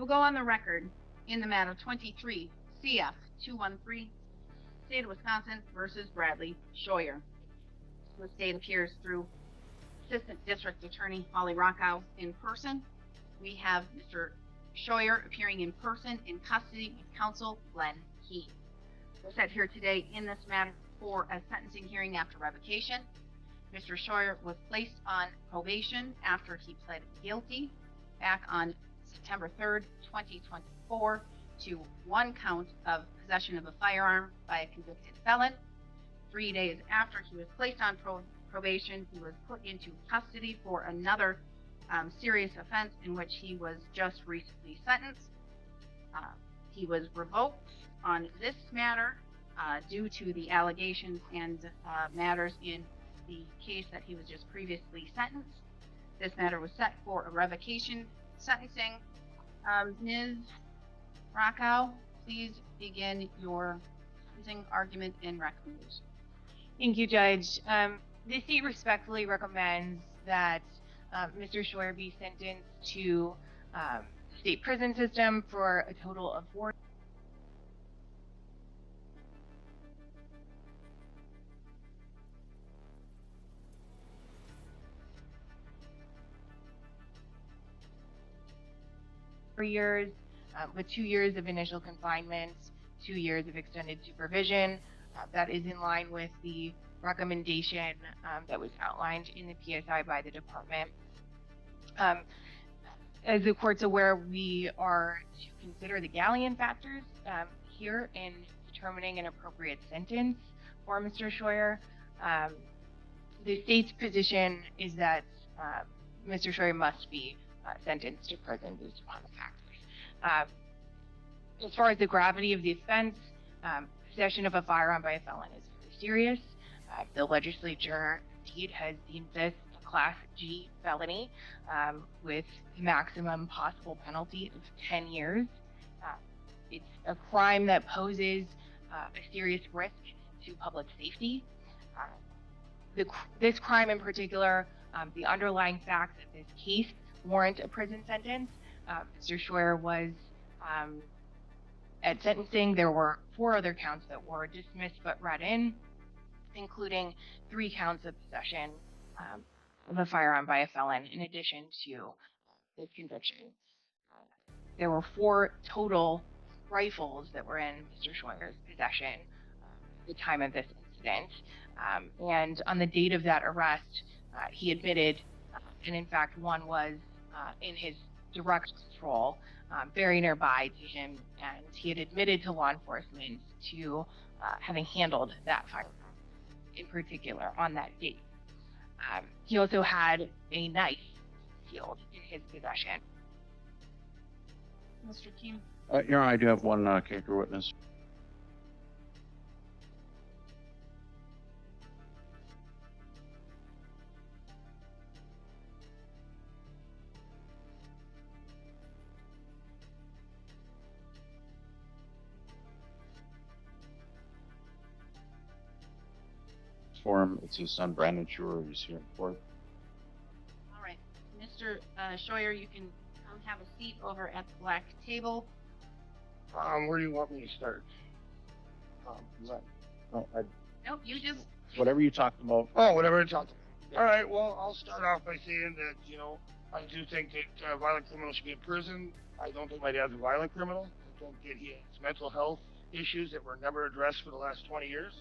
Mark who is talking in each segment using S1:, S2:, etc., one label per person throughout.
S1: will go on the record in the matter 23 CF 213, State of Wisconsin versus Bradley Scheuer. The state appears through Assistant District Attorney Holly Rockow in person. We have Mr. Scheuer appearing in person in custody with counsel Glenn Key. We're set here today in this matter for a sentencing hearing after revocation. Mr. Scheuer was placed on probation after he pled guilty back on September 3rd, 2024 to one count of possession of a firearm by a convicted felon. 3 days after he was placed on probation, he was put into custody for another serious offense in which he was just recently sentenced. He was revoked on this matter due to the allegations and matters in the case that he was just previously sentenced. This matter was set for a revocation sentencing. Ms. Rockow, please begin your sentencing argument and recommendation.
S2: Thank you, Judge. The state respectfully recommends that Mr. Scheuer be sentenced to state prison system for a total of 4 years, with 2 years of initial confinement, 2 years of extended supervision. That is in line with the recommendation that was outlined in the PSI by the department. As the court's aware, we are to consider the Gallian factors here in determining an appropriate sentence for Mr. Scheuer. The state's position is that Mr. Scheuer must be sentenced to prison based upon the factors. As far as the gravity of the offense, possession of a firearm by a felon is very serious. The legislature indeed has deemed this a Class G felony with the maximum possible penalty of 10 years. It's a crime that poses a serious risk to public safety. This crime in particular, the underlying facts of this case warrant a prison sentence. Mr. Scheuer was at sentencing. There were 4 other counts that were dismissed but read in, including 3 counts of possession of a firearm by a felon in addition to this conviction. There were 4 total rifles that were in Mr. Scheuer's possession at the time of this incident. And on the date of that arrest, he admitted, and in fact one was in his direct control, very nearby to him, and he had admitted to law enforcement to having handled that firearm in particular on that date. He also had a knife concealed in his possession.
S1: Mr. Keene.
S3: Your Honor, I do have one character witness. For him, it's his son Brandon Scheuer, who's here in court.
S1: All right, Mr. Scheuer, you can come have a seat over at the black table.
S4: Where do you want me to start?
S1: Nope, you just.
S3: Whatever you talked about.
S4: Oh, whatever I talked about. All right, well, I'll start off by saying that, I do think that violent criminals should be in prison. I don't think my dad's a violent criminal. I don't think he has mental health issues that were never addressed for the last 20 years.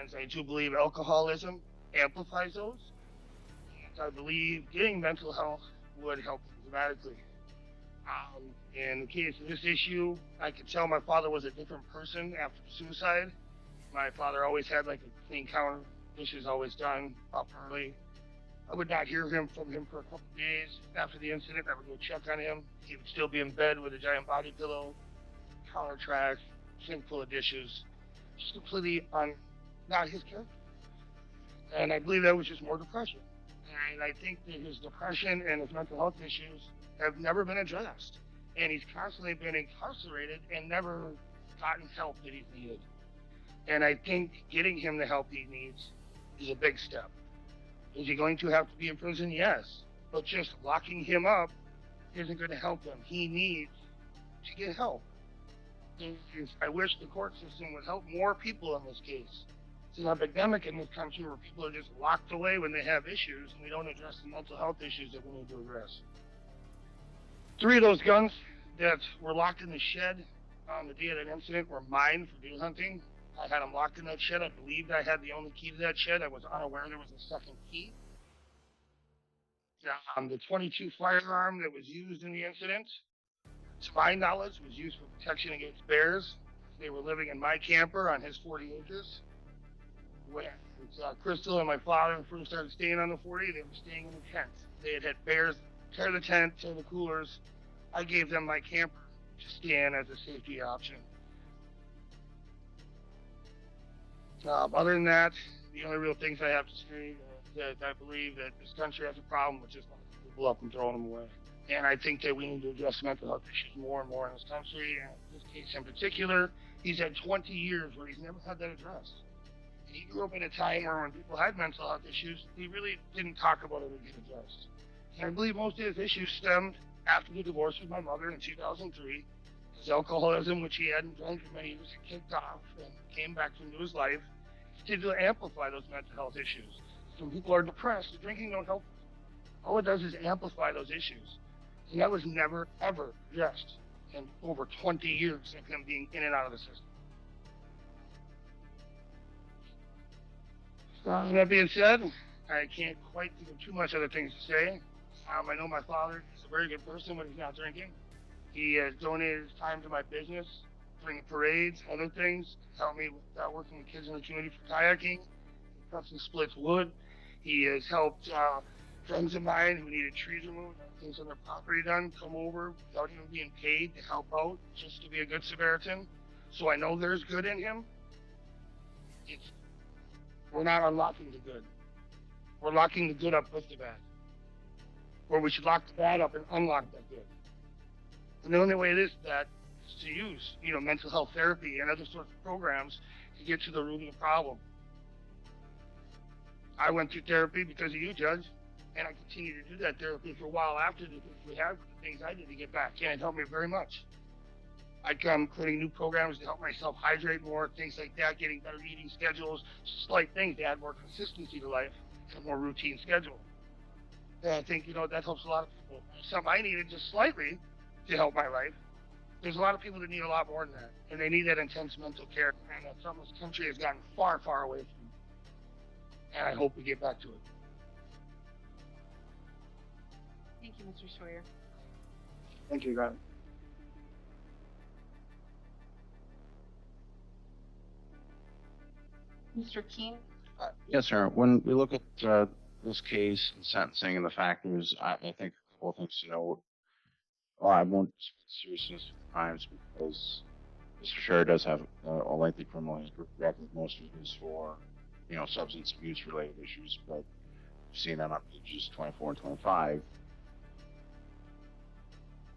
S4: And I do believe alcoholism amplifies those. And I believe getting mental health would help dramatically. In the case of this issue, I could tell my father was a different person after the suicide. My father always had like a clean counter, dishes always done, up early. I would not hear from him for a couple days after the incident. I would go check on him. He would still be in bed with a giant body pillow, counter trash, sink full of dishes, just completely not his character. And I believe that was just more depression. And I think that his depression and his mental health issues have never been addressed. And he's constantly been incarcerated and never gotten help that he's needed. And I think getting him the help he needs is a big step. Is he going to have to be in prison? Yes. But just locking him up isn't going to help him. He needs to get help. And I wish the court system would help more people in this case. It's an epidemic in this country where people are just locked away when they have issues, and we don't address the mental health issues that we need to address. 3 of those guns that were locked in the shed on the day of that incident were mine for deer hunting. I had them locked in that shed. I believed I had the only key to that shed. I was unaware there was a second key. The .22 firearm that was used in the incident, to my knowledge, was used for protection against bears. They were living in my camper on his 40 acres. When Crystal and my father first started staying on the 40, they were staying in the tent. They had bears tear the tent, tear the coolers. I gave them my camper to stay in as a safety option. Other than that, the only real things I have to say is that I believe that this country has a problem with just locking people up and throwing them away. And I think that we need to address mental health issues more and more in this country. And in this case in particular, he's had 20 years where he's never had that addressed. And he grew up in a time where when people had mental health issues, he really didn't talk about it or get addressed. And I believe most of his issues stemmed after the divorce with my mother in 2003. His alcoholism, which he hadn't drank for many years, kicked off and came back into his life. He continued to amplify those mental health issues. When people are depressed, drinking don't help. All it does is amplify those issues. And that was never, ever addressed in over 20 years of him being in and out of the system. That being said, I can't quite think of too much other things to say. I know my father is a very good person when he's not drinking. He has donated his time to my business, bringing parades, other things, help me with working with kids in the community for kayaking. He cuts and splits wood. He has helped friends of mine who needed trees removed, things on their property done, come over without even being paid to help out, just to be a good Samaritan. So I know there's good in him. We're not unlocking the good. We're locking the good up with the bad. Or we should lock the bad up and unlock that good. And the only way it is that is to use, mental health therapy and other sorts of programs to get to the root of the problem. I went through therapy because of you, Judge, and I continue to do that therapy for a while after the things I did to get back, and it helped me very much. I'm creating new programs to help myself hydrate more, things like that, getting better eating schedules, slight things to add more consistency to life, and a more routine schedule. And I think, that helps a lot of people. Something I needed just slightly to help my life. There's a lot of people that need a lot more than that, and they need that intense mental care, and that's something this country has gotten far, far away from. And I hope we get back to it.
S1: Thank you, Mr. Sawyer.
S4: Thank you, guys.
S1: Mr. Keene?
S3: Yes, sir. When we look at this case and sentencing and the factors, I think a couple of things to note. Well, I won't speak seriousness of crimes because Mr. Sher does have a lengthy criminal record. Most of it is for, substance abuse related issues, but we've seen that on pages 24 and 25.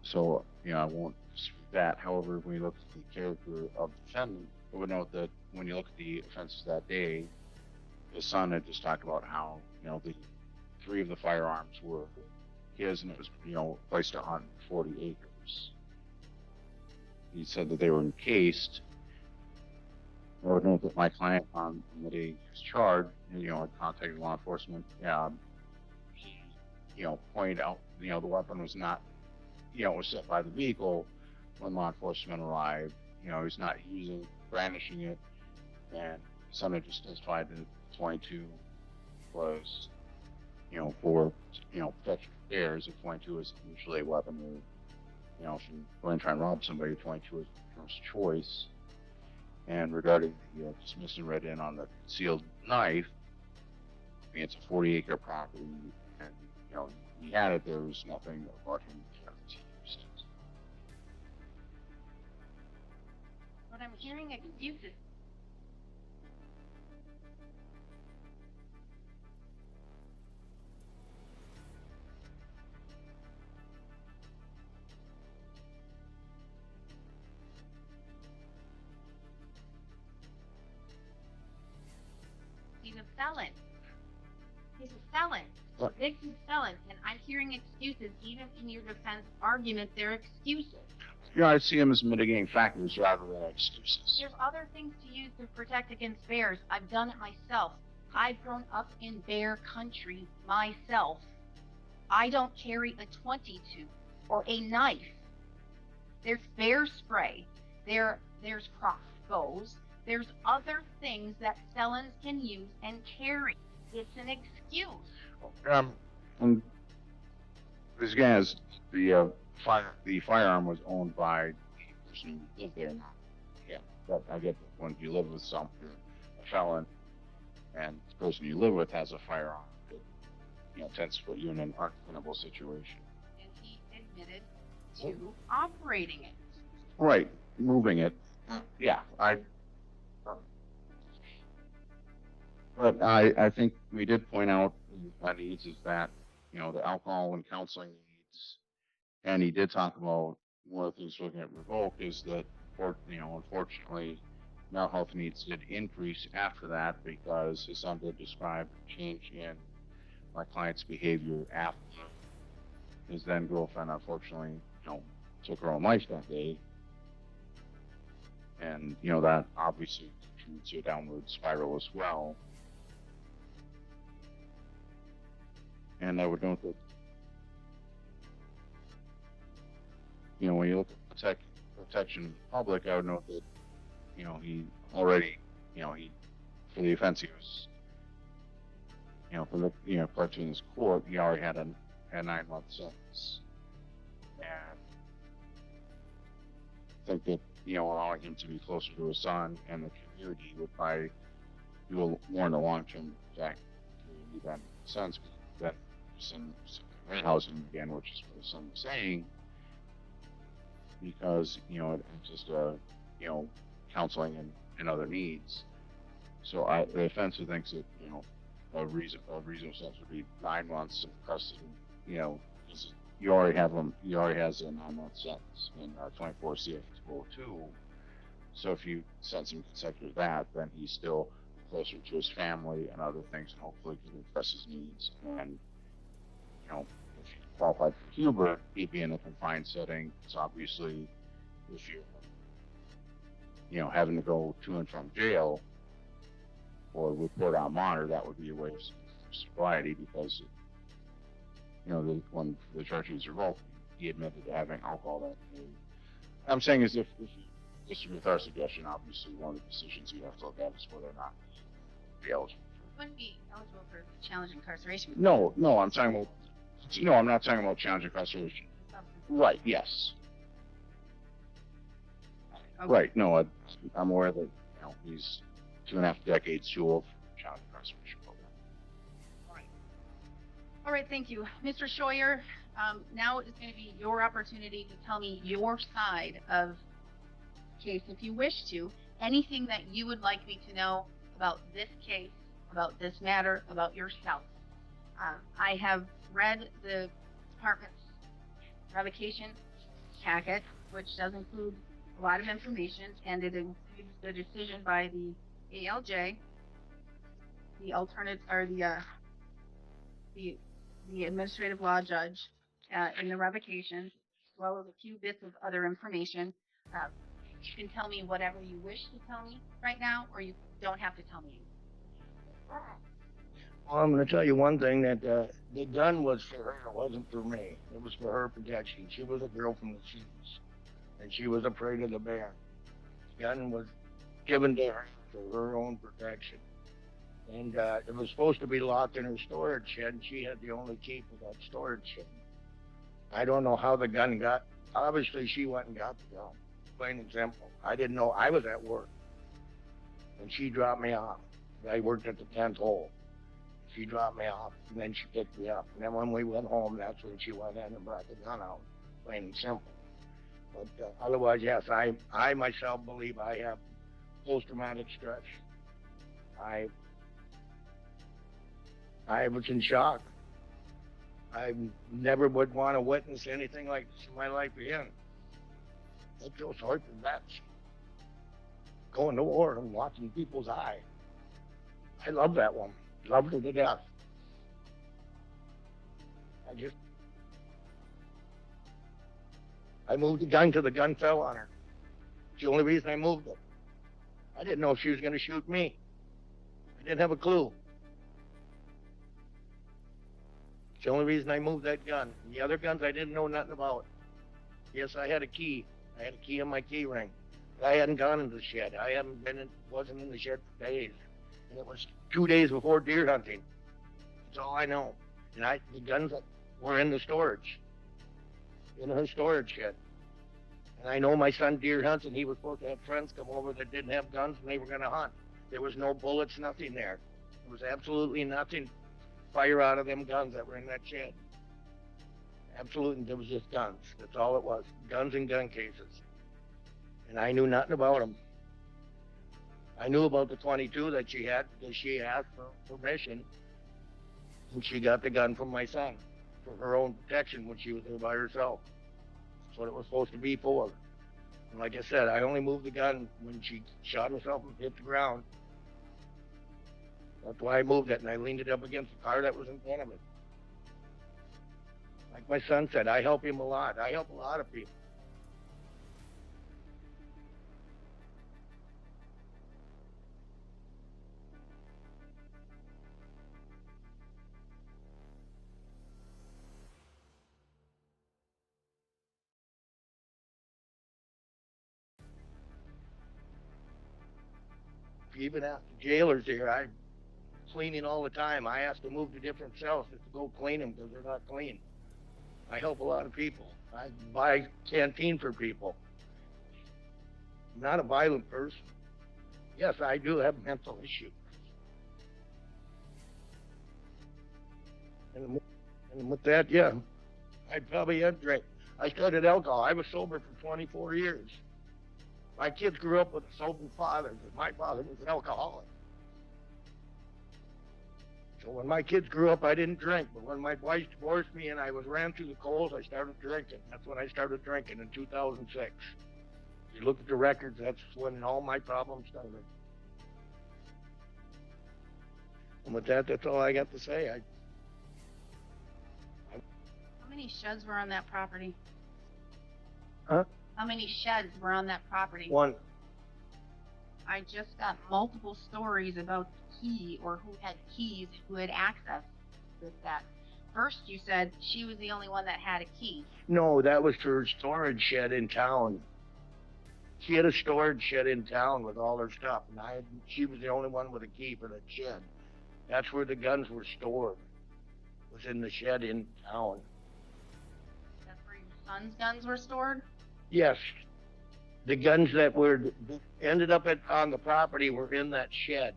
S3: So, I won't dispute that. However, when you look at the character of the defendant, I would note that when you look at the offenses that day, his son had just talked about how, the 3 of the firearms were his, and it was, placed on 40 acres. He said that they were encased. I would note that my client on the day he was charged, had contacted law enforcement. He, pointed out, the weapon was not, was set by the vehicle when law enforcement arrived. He's not brandishing it, and son had just testified that 22 was, for, protection of bears. If 22 is usually a weapon, or, if you go and try and rob somebody, 22 is the first choice. And regarding the dismissed and read in on the concealed knife, it's a 40-acre property, and, he had it. There was nothing about him to use it.
S1: But I'm hearing excuses. He's a felon. He's a felon. convicted felon, and I'm hearing excuses, even in your defense argument, they're excuses.
S3: I see them as mitigating factors rather than excuses.
S1: There's other things to use to protect against bears. I've done it myself. I've grown up in bear country myself. I don't carry a 22 or a knife. There's bear spray. There's crossbows. There's other things that felons can use and carry. It's an excuse.
S3: And this guy has the firearm was owned by the person who lived there. Yeah, but I get that when you live with a felon, and the person you live with has a firearm, it tends to put you in an untenable situation.
S1: And he admitted to operating it.
S3: Right, moving it. Yeah, But I think we did point out my needs is that, the alcohol and counseling needs, and he did talk about one of the things looking at revoke is that, unfortunately, mental health needs did increase after that because his son did describe a change in my client's behavior after his then girlfriend, unfortunately, took her own life that day. And, that obviously contributes to a downward spiral as well. And I would note that, when you look at protection of the public, I would note that, he already, for the offense he was, for the, pledged in his court, he already had a 9-month sentence. And I think that, allowing him to be closer to his son and the community would probably do more in the long-term effect community than sense that housing again, which is what his son was saying, because it's just counseling and other needs. So the offender thinks that a reasonable sentence would be 9 months of custody. He already has a 9-month sentence in 24 CF 202. So if you sentence him consecutive to that, then he's still closer to his family and other things, and hopefully can address his needs. And if you qualify for Cuba, he'd be in a confined setting. So obviously, if you're having to go to and from jail or report on monitor, that would be a way of sobriety because when the charge was revoked, he admitted to having alcohol that day. I'm saying is if you disagree with our suggestion, obviously one of the decisions you have to look at is whether or not he'd be eligible.
S1: Wouldn't be eligible for challenge incarceration.
S3: No, I'm talking about. No, I'm not talking about challenge incarceration. Right? Yes.
S1: Okay.
S3: Right. No, I'm aware that he's 2.5 decades too old for challenge incarceration program.
S1: All right, thank you. Mr. Scheuer, now is going to be your opportunity to tell me your side of the case, if you wish to. Anything that you would like me to know about this case, about this matter, about yourself. I have read the department's revocation packet, which does include a lot of information, and it includes the decision by the ALJ, the alternate, or the administrative law judge in the revocation, as well as a few bits of other information. You can tell me whatever you wish to tell me right now, or you don't have to tell me.
S4: Well, I'm going to tell you one thing, that the gun was for her, it wasn't for me. It was for her protection. She was a girl from the cities, and she was afraid of the bear. The gun was given to her for her own protection. And it was supposed to be locked in her storage shed, and she had the only key for that storage shed. I don't know how the gun got. Obviously, she went and got the gun, plain and simple. I didn't know. I was at work, and she dropped me off. I worked at the 10th hole. She dropped me off, and then she picked me up. And then when we went home, that's when she went in and brought the gun out, plain and simple. But otherwise, yes, I myself believe I have post-traumatic stress. I was in shock. I never would want to witness anything like this in my life again. I feel sorry for vets. Going to war and watching people's eye. I love that woman. Loved her to death.
S5: I moved the gun till the gun fell on her. It's the only reason I moved it. I didn't know if she was going to shoot me. I didn't have a clue. It's the only reason I moved that gun. The other guns I didn't know nothing about. Yes, I had a key. I had a key in my key ring. But I hadn't gone into the shed. Wasn't in the shed for days. And it was 2 days before deer hunting. That's all I know. And the guns were in the storage. In her storage shed. And I know my son deer hunts, and he was supposed to have friends come over that didn't have guns, and they were going to hunt. There was no bullets, nothing there. There was absolutely nothing fire out of them guns that were in that shed. Absolutely, there was just guns. That's all it was. Guns and gun cases. And I knew nothing about them. I knew about the 22 that she had because she asked for permission, and she got the gun from my son for her own protection when she was there by herself. That's what it was supposed to be for. And like I said, I only moved the gun when she shot herself and hit the ground. That's why I moved it, and I leaned it up against the car that was in front of it. Like my son said, I help him a lot. I help a lot of people. Even after jailers here, I'm cleaning all the time. I ask to move to different cells just to go clean them because they're not clean. I help a lot of people. I buy canteen for people. I'm not a violent person. Yes, I do have mental issues. And with that, yeah, I probably have drank. I started alcohol. I was sober for 24 years. My kids grew up with a sober father, but my father was an alcoholic. So when my kids grew up, I didn't drink. But when my wife divorced me and I ran through the coals, I started drinking. That's when I started drinking in 2006. If you look at the records, that's when all my problems started. And with that, that's all I got to say.
S1: How many sheds were on that property?
S5: Huh?
S1: How many sheds were on that property?
S5: One.
S1: I just got multiple stories about the key or who had keys and who had access with that. First, you said she was the only one that had a key.
S5: No, that was her storage shed in town. She had a storage shed in town with all her stuff, and she was the only one with a key for that shed. That's where the guns were stored. Was in the shed in town.
S1: That's where your son's guns were stored?
S5: Yes. The guns that ended up on the property were in that shed.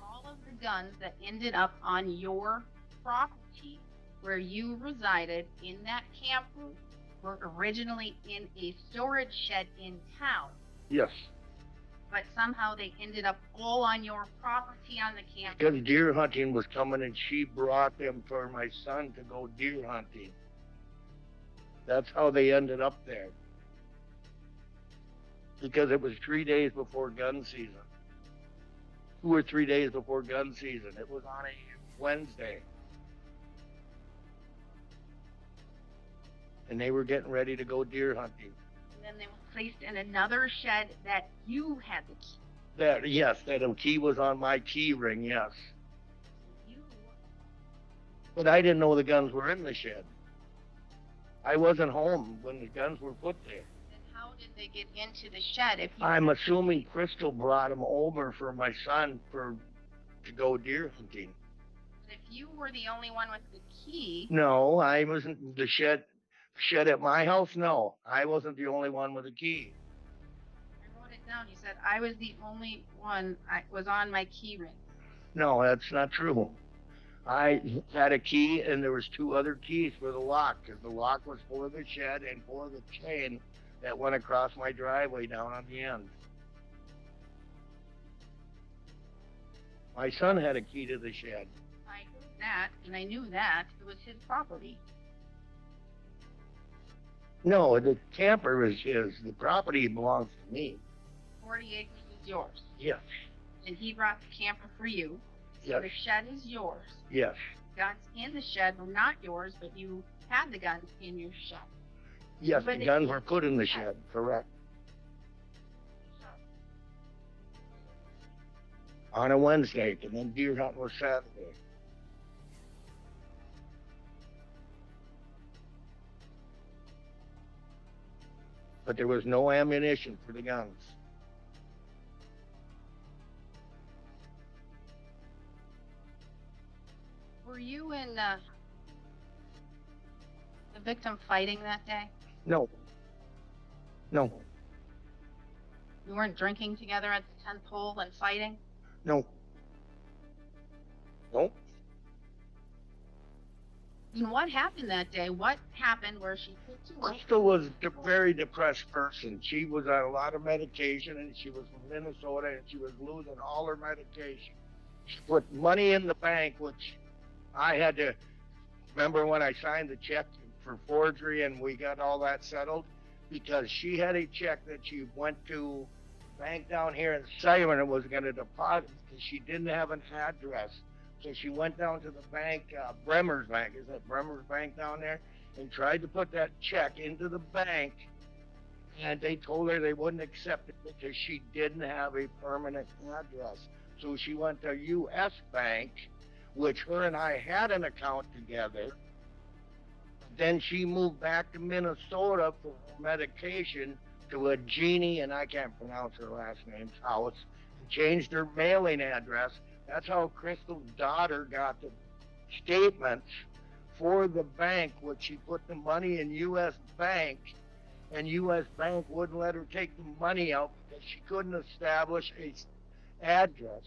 S1: All of the guns that ended up on your property where you resided in that camper were originally in a storage shed in town.
S5: Yes.
S1: But somehow they ended up all on your property on the camper.
S5: Because deer hunting was coming and she brought them for my son to go deer hunting. That's how they ended up there. Because it was 3 days before gun season. 2 or 3 days before gun season. It was on a Wednesday. And they were getting ready to go deer hunting.
S1: And then they were placed in another shed that you had the key.
S5: That key was on my key ring, yes.
S1: You.
S5: But I didn't know the guns were in the shed. I wasn't home when the guns were put there.
S1: Then how did they get into the shed if you...
S5: I'm assuming Crystal brought them over for my son to go deer hunting.
S1: If you were the only one with the key...
S5: No, I wasn't. The shed at my house, no. I wasn't the only one with a key.
S1: I wrote it down. You said, I was the only one. I was on my key ring.
S5: No, that's not true. I had a key, and there was 2 other keys for the lock, because the lock was for the shed and for the chain that went across my driveway down on the end. My son had a key to the shed.
S1: I heard that, and I knew that. It was his property.
S5: No, the camper is his. The property belongs to me.
S1: 40 acres is yours.
S5: Yes.
S1: And he brought the camper for you. So
S5: Yes.
S1: the shed is yours.
S5: Yes.
S1: guns in the shed were not yours, but you had the guns in your shed.
S5: Yes,
S1: But
S5: the
S1: it-
S5: guns were put in the shed, correct. On a Wednesday, and then deer hunting was Saturday. But there was no ammunition for the guns.
S1: Were you and the victim fighting that day?
S5: No. No,
S1: You weren't drinking together at the 10th hole and fighting?
S5: no. Nope.
S1: And what happened that day? What happened where she picked you up?
S5: Crystal was a very depressed person. She was on a lot of medication, and she was from Minnesota, and she was losing all her medication. She put money in the bank, which I had to remember when I signed the check for forgery, and we got all that settled, because she had a check that she went to bank down here in Siren and was going to deposit because she didn't have an address. So she went down to the bank, Bremer's Bank, is that Bremer's Bank down there, and tried to put that check into the bank, and they told her they wouldn't accept it because she didn't have a permanent address. So she went to U.S. Bank, which her and I had an account together. Then she moved back to Minnesota for her medication to a Jeannie, and I can't pronounce her last name, house, and changed her mailing address. That's how Crystal's daughter got the statements for the bank, which she put the money in U.S. Bank, and U.S. Bank wouldn't let her take the money out because she couldn't establish a address.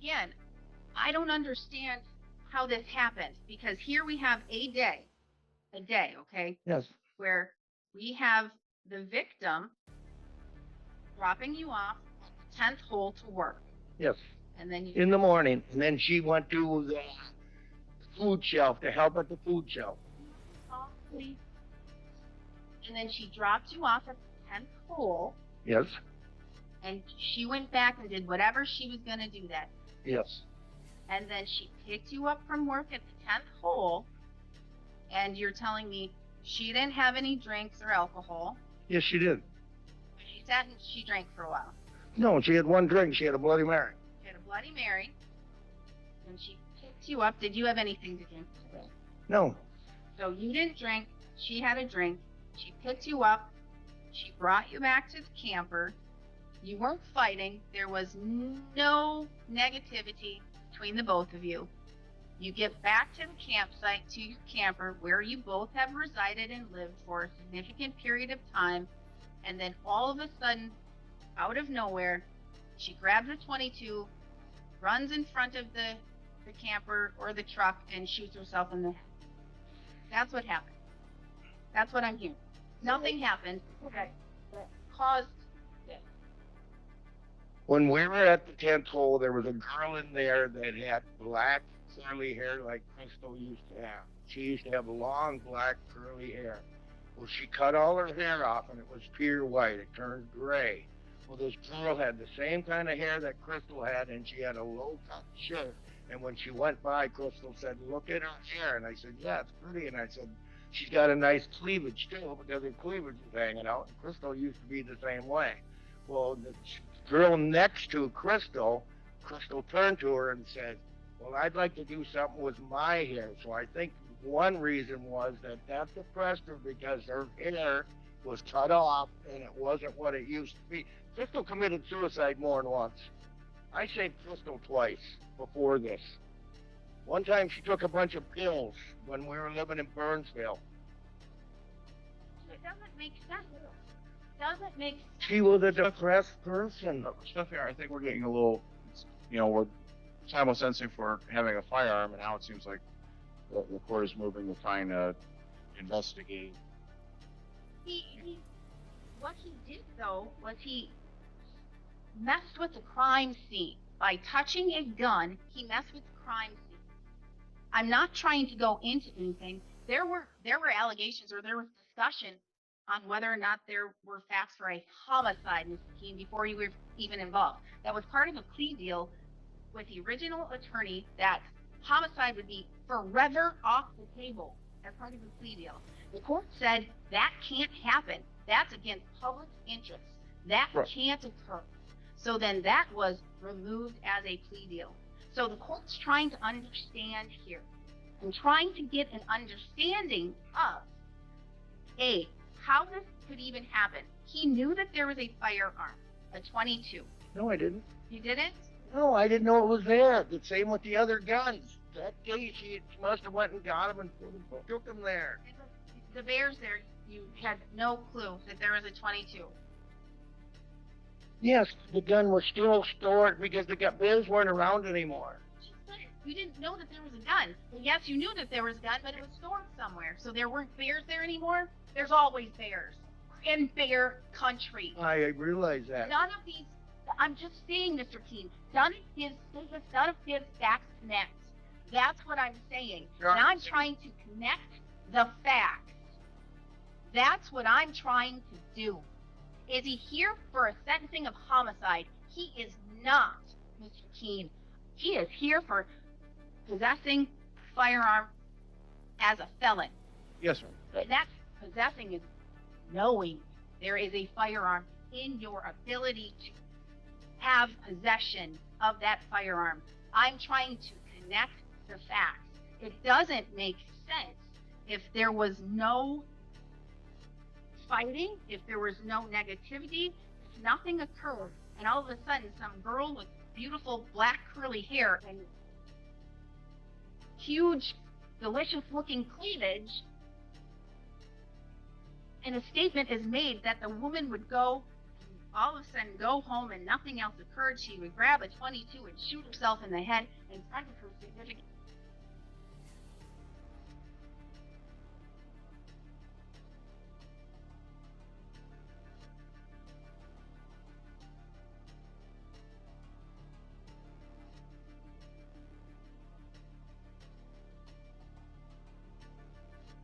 S1: Again, I don't understand how this happened, because here we have a day, okay,
S5: Yes.
S1: where we have the victim dropping you off at the 10th hole to work.
S5: Yes.
S1: And then you
S5: In the morning, and then she went to the food shelf to help at the food shelf.
S1: softly, and then she dropped you off at the 10th hole,
S5: Yes.
S1: and she went back and did whatever she was going to do that.
S5: Yes.
S1: And then she picked you up from work at the 10th hole, and you're telling me she didn't have any drinks or alcohol.
S5: Yes, she did.
S1: She sat and she drank for a while.
S5: No, she had one drink. She had a Bloody Mary.
S1: She had a Bloody Mary, and she picked you up. Did you have anything to drink today?
S5: No.
S1: So you didn't drink. She had a drink. She picked you up. She brought you back to the camper. You weren't fighting. There was no negativity between the both of you. You get back to the campsite, to your camper, where you both have resided and lived for a significant period of time, and then all of a sudden, out of nowhere, she grabs a 22, runs in front of the camper or the truck, and shoots herself in the head. That's what happened. That's what I'm hearing. Nothing happened that caused this.
S5: When we were at the 10th hole, there was a girl in there that had black curly hair like Crystal used to have. She used to have long black curly hair. Well, she cut all her hair off, and it was pure white. It turned gray. Well, this girl had the same kind of hair that Crystal had, and she had a low-cut shirt. And when she went by, Crystal said, "Look at her hair." And I said, "Yeah, it's pretty." And I said, "She's got a nice cleavage, too," because her cleavage was hanging out. And Crystal used to be the same way. Well, the girl next to Crystal turned to her and said, "Well, I'd like to do something with my hair." So I think one reason was that depressed her because her hair was cut off and it wasn't what it used to be. Crystal committed suicide more than once. I saved Crystal twice before this. One time she took a bunch of pills when we were living in Burnsville.
S1: It doesn't make sense. It doesn't make sense.
S5: She was a depressed person.
S3: Stuff here, I think we're getting a little, we're simulsensing for having a firearm, and now it seems like the court is moving to trying to investigate.
S1: What he did, though, was he messed with the crime scene. By touching a gun, he messed with the crime scene. I'm not trying to go into anything. There were allegations, or there was discussion on whether or not there were facts for a homicide, Mr. Keene, before you were even involved. That was part of a plea deal with the original attorney that homicide would be forever off the table as part of the plea deal. The court said that can't happen. That's against public interest. That
S5: Right.
S1: can't occur. So then that was removed as a plea deal. So the court's trying to understand here and trying to get an understanding of, A, how this could even happen. He knew that there was a firearm, a 22.
S5: No, I didn't.
S1: You didn't?
S5: No, I didn't know it was there. The same with the other guns. That day she must have went and got him and took him there.
S1: The bears there, you had no clue that there was a 22.
S5: Yes, the gun was still stored because the bears weren't around anymore.
S1: You didn't know that there was a gun. Well, yes, you knew that there was a gun, but it was stored somewhere. So there weren't bears there anymore? There's always bears in bear country.
S5: I realize that.
S1: None of these, I'm just saying, Mr. Keene, none of his statements, none of his facts connect. That's what I'm saying.
S5: Sure.
S1: And I'm trying to connect the facts. That's what I'm trying to do. Is he here for a sentencing of homicide? He is not, Mr. Keene. He is here for possessing a firearm as a felon.
S3: Yes, ma'am.
S1: And that possessing is knowing there is a firearm in your ability to have possession of that firearm. I'm trying to connect the facts. It doesn't make sense if there was no fighting, if there was no negativity, if nothing occurred, and all of a sudden some girl with beautiful black curly hair and huge, delicious looking cleavage, and a statement is made that the woman would go, all of a sudden go home and nothing else occurred. She would grab a 22 and shoot herself in the head in front of her significant.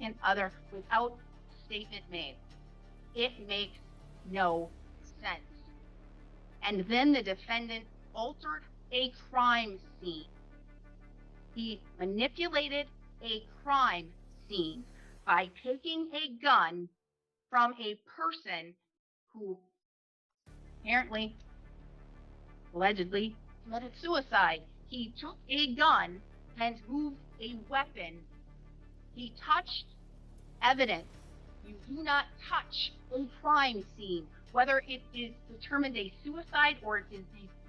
S1: And other without statement made. It makes no sense. And then the defendant altered a crime scene. He manipulated a crime scene by taking a gun from a person who apparently, allegedly, committed suicide. He took a gun and moved a weapon. He touched evidence. You do not touch a crime scene, whether it is determined a suicide or it is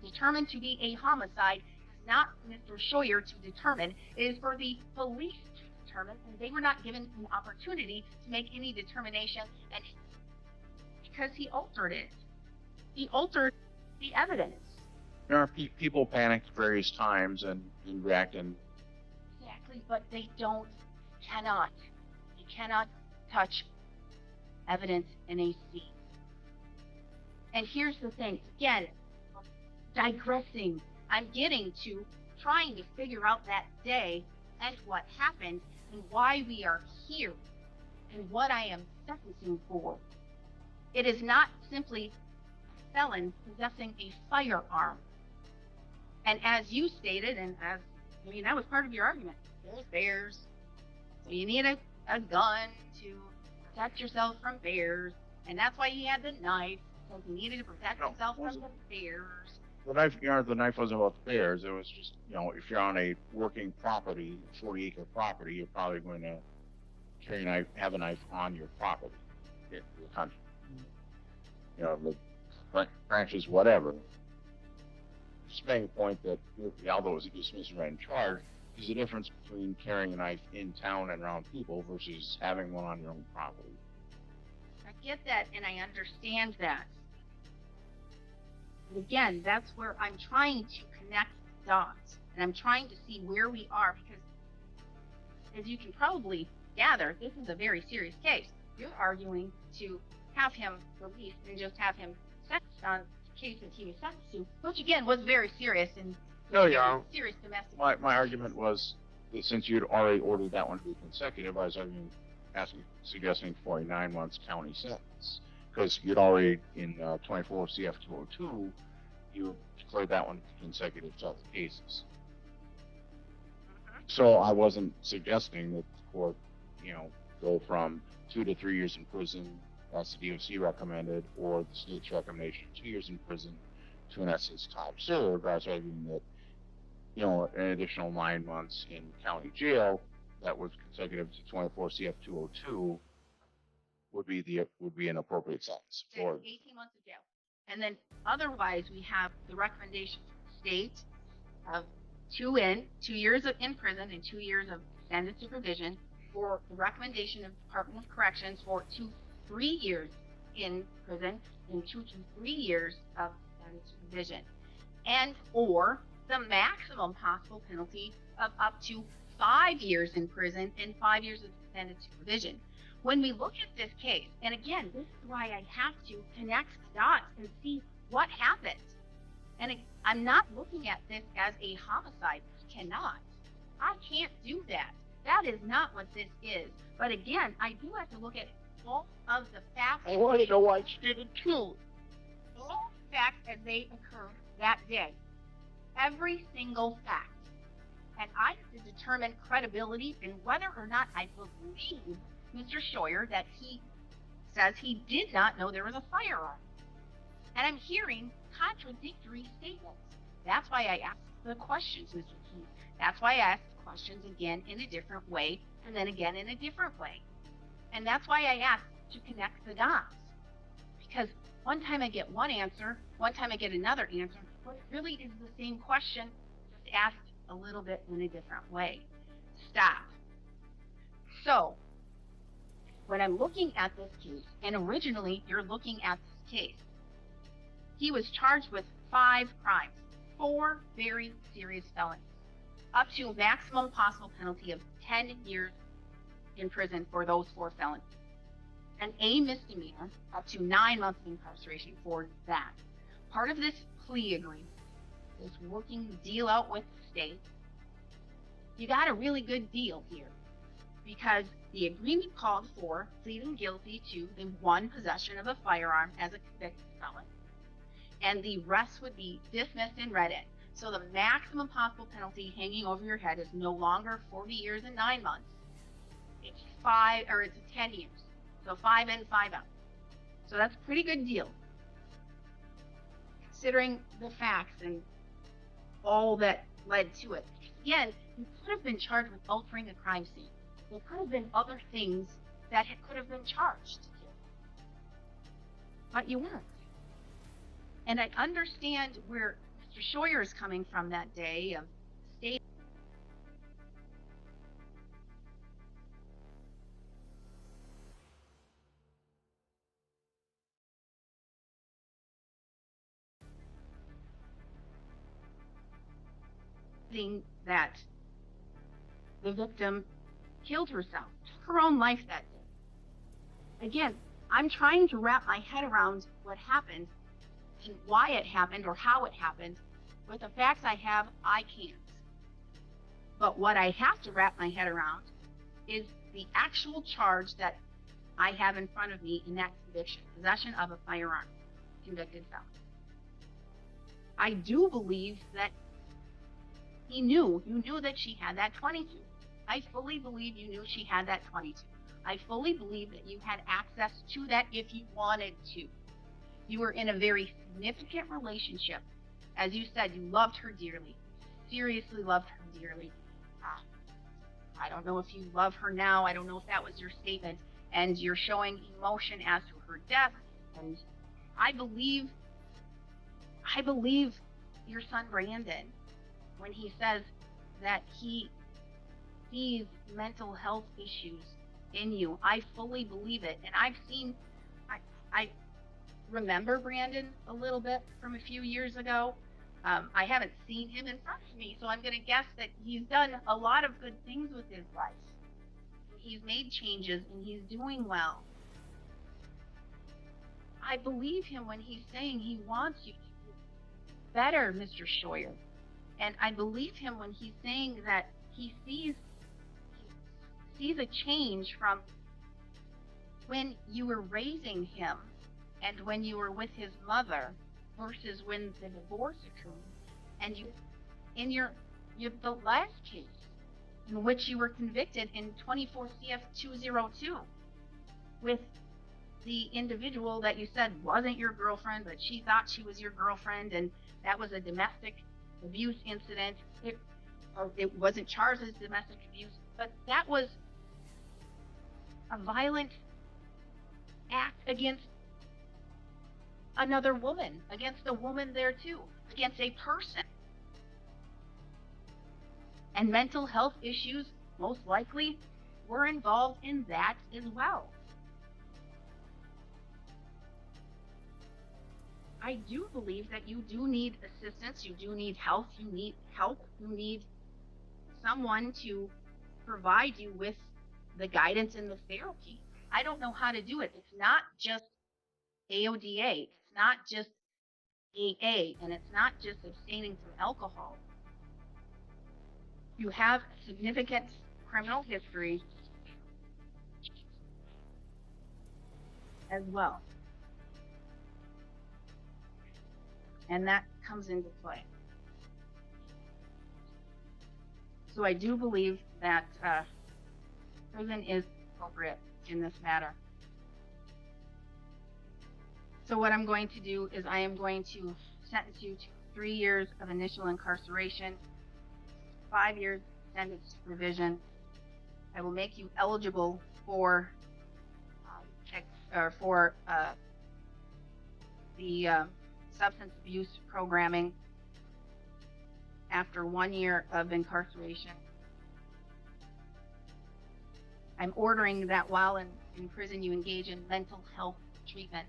S1: determined to be a homicide. It's not Mr. Scheuer to determine. It is for the police to determine, and they were not given an opportunity to make any determination, and because he altered it. He altered the evidence.
S3: There are people panicked various times and react and
S1: Exactly, but they cannot. You cannot touch evidence in a scene. And here's the thing, again, digressing, I'm getting to trying to figure out that day and what happened and why we are here and what I am sentencing for. It is not simply a felon possessing a firearm. And as you stated, and that was part of your argument, there's bears. So you need a gun to protect yourself from bears. And that's why he had the knife, because he needed to protect himself from the bears.
S3: the knife wasn't about the bears. It was just, if you're on a working property, 40-acre property, you're probably going to carry a knife, have a knife on your property, your country. The branches, whatever. Just making a point that, although it was a dismissed right in charge, there's a difference between carrying a knife in town and around people versus having one on your own property.
S1: I get that, and I understand that. But again, that's where I'm trying to connect the dots, and I'm trying to see where we are, because as you can probably gather, this is a very serious case. You're arguing to have him released and just have him sentenced on the case that he was sentenced to, which again was very serious and serious domestic.
S3: My argument was that since you'd already ordered that one to be consecutive, I was suggesting for a 9 months county sentence, because you'd already in 24 CF 202, you declared that one consecutive to other cases. So I wasn't suggesting that the court, go from 2 to 3 years in prison, as the DOC recommended, or the state's recommendation of 2 years in prison to in essence time served. I was arguing that, an additional 9 months in county jail that was consecutive to 24 CF 202 would be an appropriate sentence for
S1: 18 months of jail. And then otherwise, we have the recommendation from the state of 2 years in prison and 2 years of extended supervision, for the recommendation of Department of Corrections for 2 to 3 years in prison and 2 to 3 years of extended supervision, and or the maximum possible penalty of up to 5 years in prison and 5 years of extended supervision. When we look at this case, and again, this is why I have to connect the dots and see what happened. And I'm not looking at this as a homicide. I cannot. I can't do that. That is not what this is. But again, I do have to look at all of the facts.
S5: I want to know why she did it too.
S1: All facts as they occur that day. Every single fact. And I have to determine credibility and whether or not I believe Mr. Scheuer that he says he did not know there was a firearm. And I'm hearing contradictory statements. That's why I asked the questions, Mr. Keith. That's why I asked the questions again in a different way, and then again in a different way. And that's why I asked to connect the dots. Because one time I get one answer, one time I get another answer, but it really is the same question, just asked a little bit in a different way. Stop. So, when I'm looking at this case, and originally you're looking at this case, he was charged with 5 crimes, 4 very serious felonies, up to maximum possible penalty of 10 years in prison for those 4 felonies, and a misdemeanor up to 9 months of incarceration for that. Part of this plea agreement is working the deal out with the state. You got a really good deal here, because the agreement called for pleading guilty to the 1 possession of a firearm as a convicted felon, and the rest would be dismissed and read in. So the maximum possible penalty hanging over your head is no longer 40 years and 9 months. It's 10 years. So 5 in, 5 out. So that's a pretty good deal, considering the facts and all that led to it. Again, you could have been charged with altering a crime scene. There could have been other things that could have been charged here. But you weren't. And I understand where Mr. Scheuer is coming from that day of state. That the victim killed herself, took her own life that day. Again, I'm trying to wrap my head around what happened and why it happened or how it happened. With the facts I have, I can't. But what I have to wrap my head around is the actual charge that I have in front of me in that conviction, possession of a firearm, convicted felon. I do believe that you knew that she had that 22. I fully believe you knew she had that 22. I fully believe that you had access to that if you wanted to. You were in a very significant relationship. As you said, you loved her dearly. Seriously loved her dearly. I don't know if you love her now. I don't know if that was your statement. And you're showing emotion as to her death. And I believe your son Brandon when he says that he sees mental health issues in you. I fully believe it. And I remember Brandon a little bit from a few years ago. I haven't seen him in front of me, so I'm going to guess that he's done a lot of good things with his life. He's made changes and he's doing well. I believe him when he's saying he wants you to do better, Mr. Scheuer. And I believe him when he's saying that he sees a change from when you were raising him and when you were with his mother versus when the divorce occurred. And the last case, in which you were convicted in 24 CF 202 with the individual that you said wasn't your girlfriend, but she thought she was your girlfriend, and that was a domestic abuse incident. It wasn't charged as domestic abuse, but that was a violent act against another woman, against a woman there too, against a person. And mental health issues most likely were involved in that as well. I do believe that you do need assistance, you do need help, you need someone to provide you with the guidance and the therapy. I don't know how to do it. It's not just AODA, it's not just AA, and it's not just abstaining from alcohol. You have significant criminal history as well. And that comes into play. So I do believe that prison is appropriate in this matter. So what I'm going to do is I am going to sentence you to 3 years of initial incarceration, 5 years extended supervision. I will make you eligible for the substance abuse programming after 1 year of incarceration. I'm ordering that while in prison you engage in mental health treatment,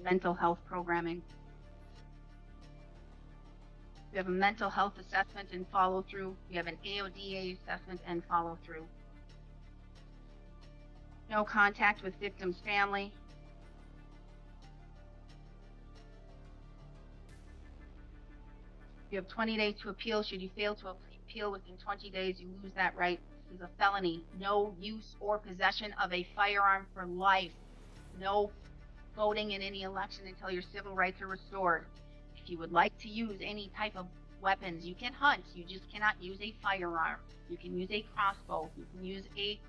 S1: mental health programming. You have a mental health assessment and follow through. You have an AODA assessment and follow through. No contact with victim's family. You have 20 days to appeal. Should you fail to appeal within 20 days, you lose that right. This is a felony. No use or possession of a firearm for life. No voting in any election until your civil rights are restored. If you would like to use any type of weapons, you can hunt. You just cannot use a firearm. You can use a crossbow. You can use a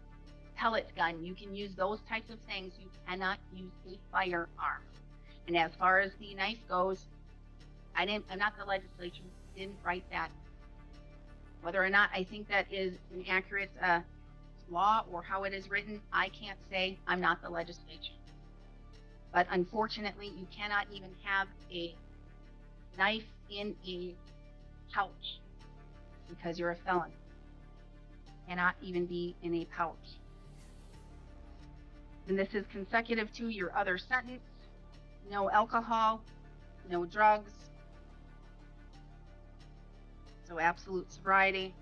S1: pellet gun. You can use those types of things. You cannot use a firearm. And as far as the knife goes, I'm not the legislature, didn't write that. Whether or not I think that is an accurate law or how it is written, I can't say. I'm not the legislature. But unfortunately, you cannot even have a knife in a pouch because you're a felon. Cannot even be in a pouch. And this is consecutive to your other sentence. No alcohol, no drugs. So absolute sobriety.